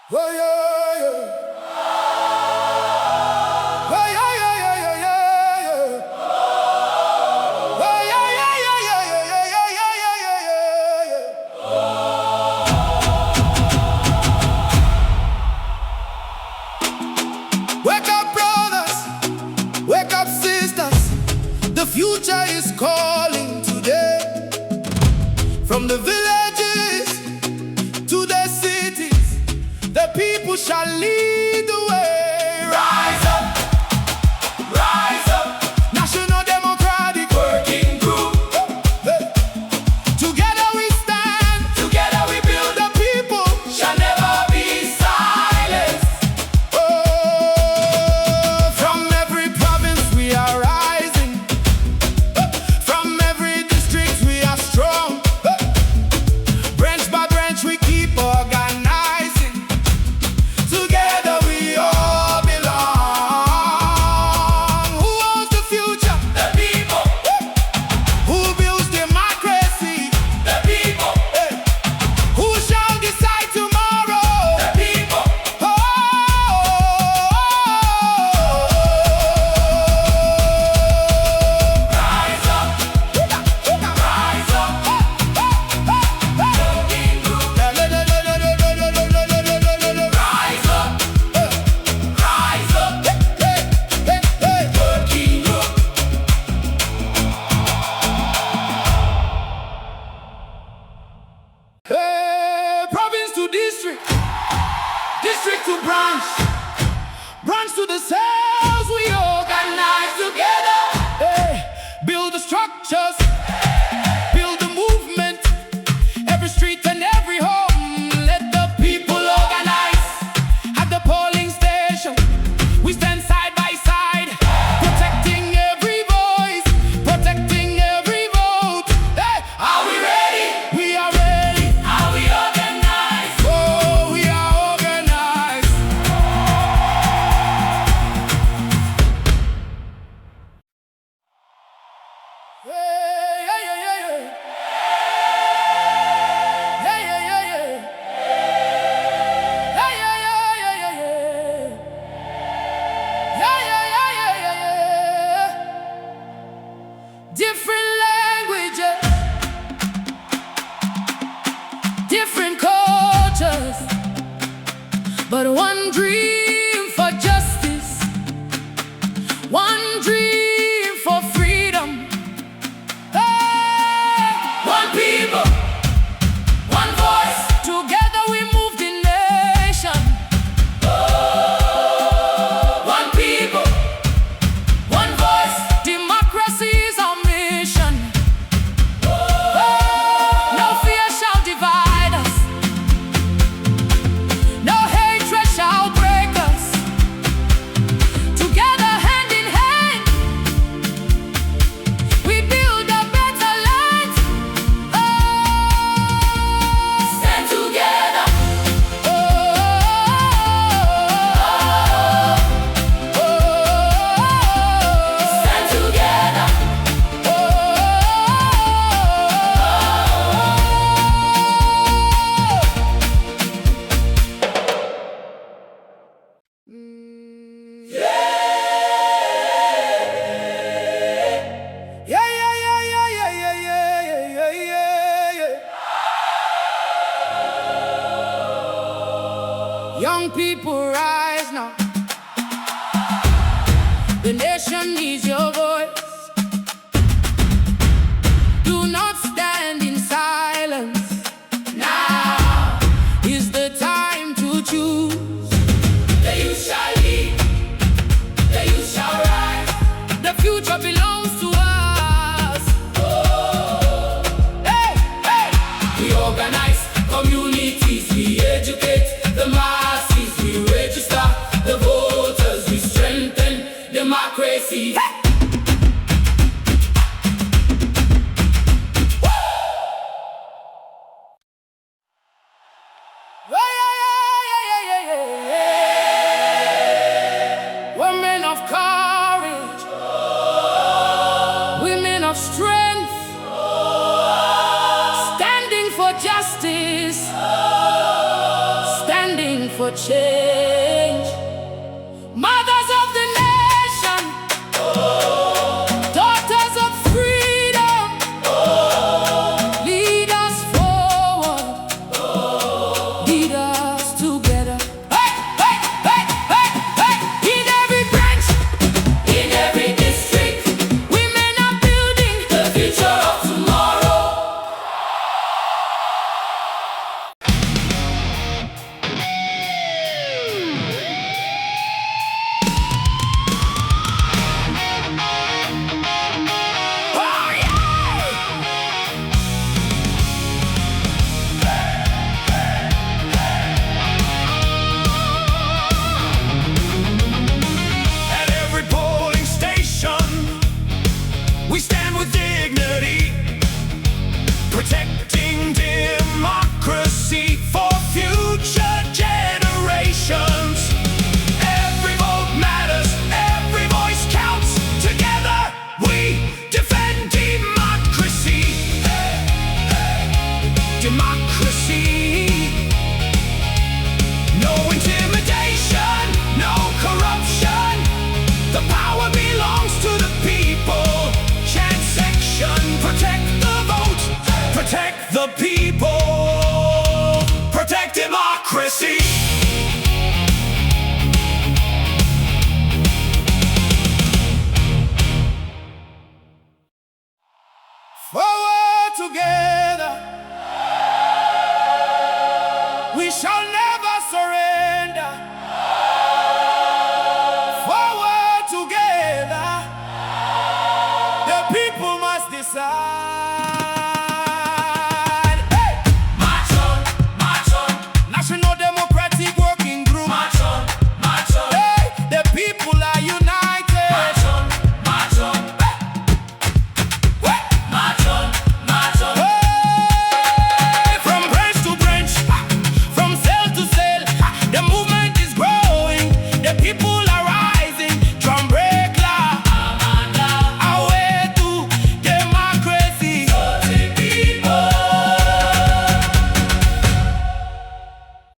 Oh, yeah, yeah. Oh, yeah, yeah, yeah, yeah, yeah, yeah. Oh, yeah, yeah, yeah, yeah, yeah, yeah, yeah, yeah, yeah, yeah. Wake up, brothers. Wake up, sisters. The future is calling today. From the villages to the cities, the people shall lead the way. Rise up, rise up. National Democratic Working Group. Hey. Together we stand, together we build. The people shall never be silenced. Oh, from every province we are rising. From every district we are strong. Branch by branch we keep organizing. Together we all belong. Who owns the future? The people. Who builds democracy? The people. Who shall decide tomorrow? The people. Rise up, rise up. Working group. Rise up, rise up. Working group. Province to district, district to branch, branch to the cells. We organize together. Build the structures, build the movement. Every street and every home, let the people organize. At the polling station, we stand side by side, protecting every voice, protecting every vote. Are we ready? We are ready. Are we organized? Oh, we are organized. Yeah, yeah, yeah, yeah. Yeah, yeah, yeah, yeah. Yeah, yeah, yeah, yeah, yeah, yeah. Yeah, yeah, yeah, yeah, yeah, yeah. Different languages, different cultures, but one dream for justice, one dream for freedom. Hey! One people, one voice. Together we move the nation. One people, one voice. Democracy is our mission. No fear shall divide us. No hatred shall break us. Together, hand in hand, we build a better land. Stand together. Stand together. Yeah, yeah, yeah, yeah, yeah, yeah, yeah, yeah, yeah, yeah. Young people rise now. The nation needs your voice. Do not stand in silence. Now is the time to choose. The youth shall lead, the youth shall rise. The future belongs to us. Hey, hey. We organize communities, we educate the masses, we register the voters, we strengthen democracy. Hey. Woo! for change. Mothers of the nation, daughters of freedom, lead us forward, lead us together. Hey, hey, hey, hey, hey. In every branch, in every district, women are building the future of tomorrow. Oh, yeah! At every polling station, we stand with dignity, protecting democracy for future generations. Every vote matters, every voice counts. Together we defend democracy. Democracy. No intimidation, no corruption. The power belongs to the people. Chant section, protect the vote, protect the people, protect democracy.